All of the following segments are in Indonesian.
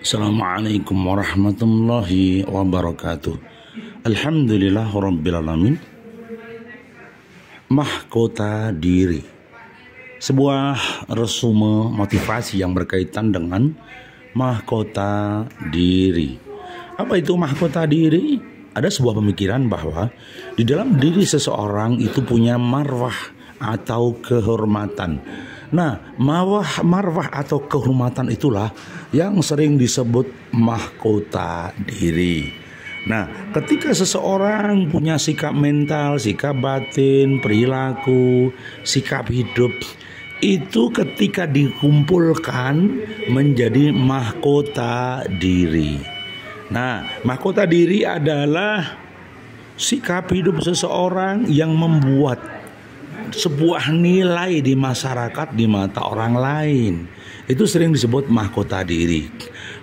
Assalamualaikum warahmatullahi wabarakatuh. Alhamdulillah rabbil alamin. Mahkota diri, sebuah resume motivasi yang berkaitan dengan mahkota diri. Apa itu mahkota diri? Ada sebuah pemikiran bahwa di dalam diri seseorang itu punya marwah atau kehormatan. Nah, marwah atau kehormatan itulah yang sering disebut mahkota diri. Nah, ketika seseorang punya sikap mental, sikap batin, perilaku, sikap hidup, itu ketika dikumpulkan menjadi mahkota diri. Nah, mahkota diri adalah sikap hidup seseorang yang membuat sebuah nilai di masyarakat di mata orang lain. Itu sering disebut mahkota diri.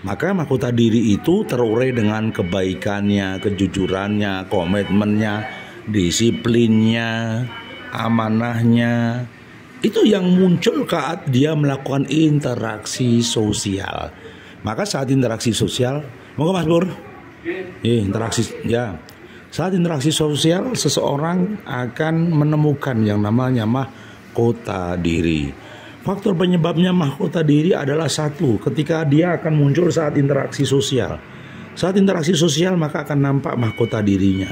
Maka mahkota diri itu terurai dengan kebaikannya, kejujurannya, komitmennya, disiplinnya, amanahnya. Itu yang muncul saat dia melakukan interaksi sosial. Maka saat interaksi sosial, moga Mas Bur, interaksi ya. Saat interaksi sosial, seseorang akan menemukan yang namanya mahkota diri. Faktor penyebabnya mahkota diri adalah satu, ketika dia akan muncul saat interaksi sosial. Saat interaksi sosial maka akan nampak mahkota dirinya.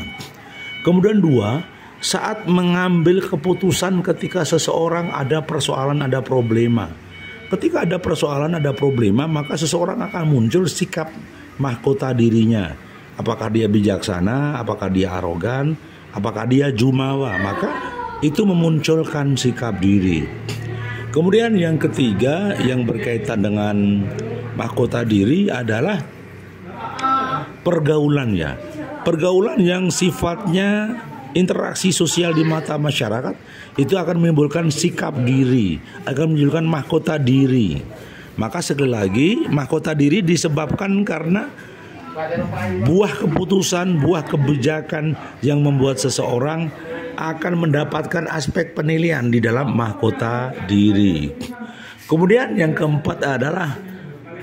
Kemudian dua, saat mengambil keputusan ketika seseorang ada persoalan, ada problema. Ketika ada persoalan, ada problema, maka seseorang akan muncul sikap mahkota dirinya. Apakah dia bijaksana, apakah dia arogan, apakah dia jumawa, maka itu memunculkan sikap diri. Kemudian yang ketiga yang berkaitan dengan mahkota diri adalah pergaulannya. Pergaulan yang sifatnya interaksi sosial di mata masyarakat itu akan menimbulkan sikap diri, akan menimbulkan mahkota diri. Maka sekali lagi mahkota diri disebabkan karena buah keputusan, buah kebijakan yang membuat seseorang akan mendapatkan aspek penilaian di dalam mahkota diri. Kemudian yang keempat adalah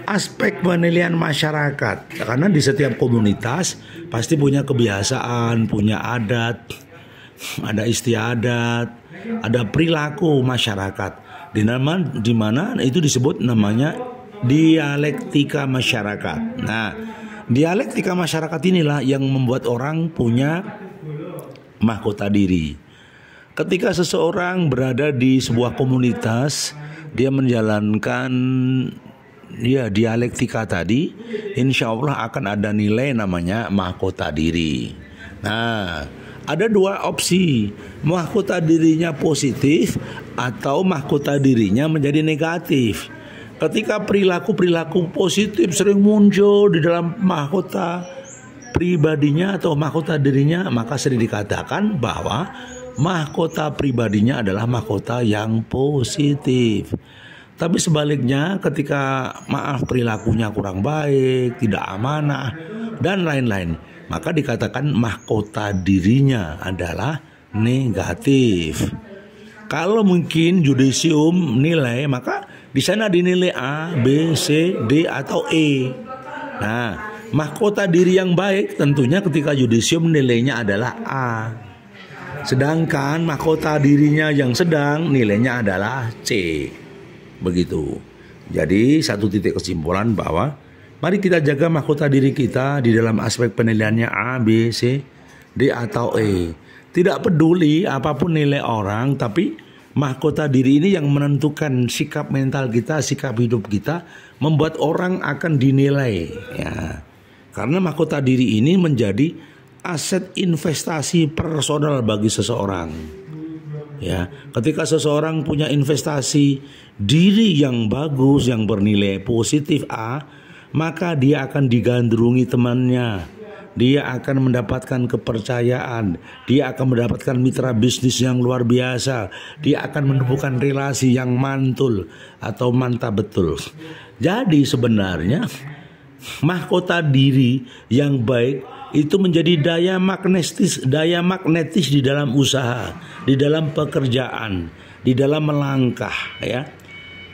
aspek penilaian masyarakat. Karena di setiap komunitas pasti punya kebiasaan, punya adat, ada istiadat, ada perilaku masyarakat. Di mana itu disebut namanya dialektika masyarakat. Nah, dialektika masyarakat inilah yang membuat orang punya mahkota diri. Ketika seseorang berada di sebuah komunitas, dia menjalankan dialektika tadi, insya Allah akan ada nilai namanya mahkota diri. Nah, ada dua opsi, mahkota dirinya positif atau mahkota dirinya menjadi negatif. Ketika perilaku positif sering muncul di dalam mahkota pribadinya atau mahkota dirinya, maka sering dikatakan bahwa mahkota pribadinya adalah mahkota yang positif. Tapi sebaliknya ketika perilakunya kurang baik, tidak amanah, dan lain-lain, maka dikatakan mahkota dirinya adalah negatif. Kalau mungkin yudisium nilai, maka di sana dinilai A, B, C, D atau E. Nah, mahkota diri yang baik tentunya ketika yudisium nilainya adalah A. Sedangkan mahkota dirinya yang sedang nilainya adalah C. Begitu. Jadi satu titik kesimpulan bahwa mari kita jaga mahkota diri kita di dalam aspek penilaiannya A, B, C, D atau E. Tidak peduli apapun nilai orang, tapi mahkota diri ini yang menentukan sikap mental kita, sikap hidup kita, membuat orang akan dinilai. Ya. Karena mahkota diri ini menjadi aset investasi personal bagi seseorang. Ya, ketika seseorang punya investasi diri yang bagus, yang bernilai positif A, maka dia akan digandrungi temannya. Dia akan mendapatkan kepercayaan, dia akan mendapatkan mitra bisnis yang luar biasa, dia akan menemukan relasi yang mantul atau mantap betul. Jadi sebenarnya mahkota diri yang baik itu menjadi daya magnetis di dalam usaha, di dalam pekerjaan, di dalam melangkah, ya.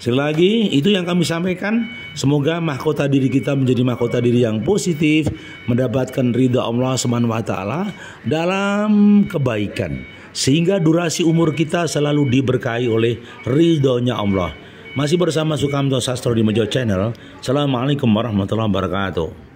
Sekali lagi itu yang kami sampaikan, Semoga mahkota diri kita menjadi mahkota diri yang positif, mendapatkan ridha Allah Subhanahu wa taala dalam kebaikan, sehingga durasi umur kita selalu diberkahi oleh ridhonya Allah. Masih bersama Sukamto Sastro di Mojo Channel. Assalamualaikum warahmatullahi wabarakatuh.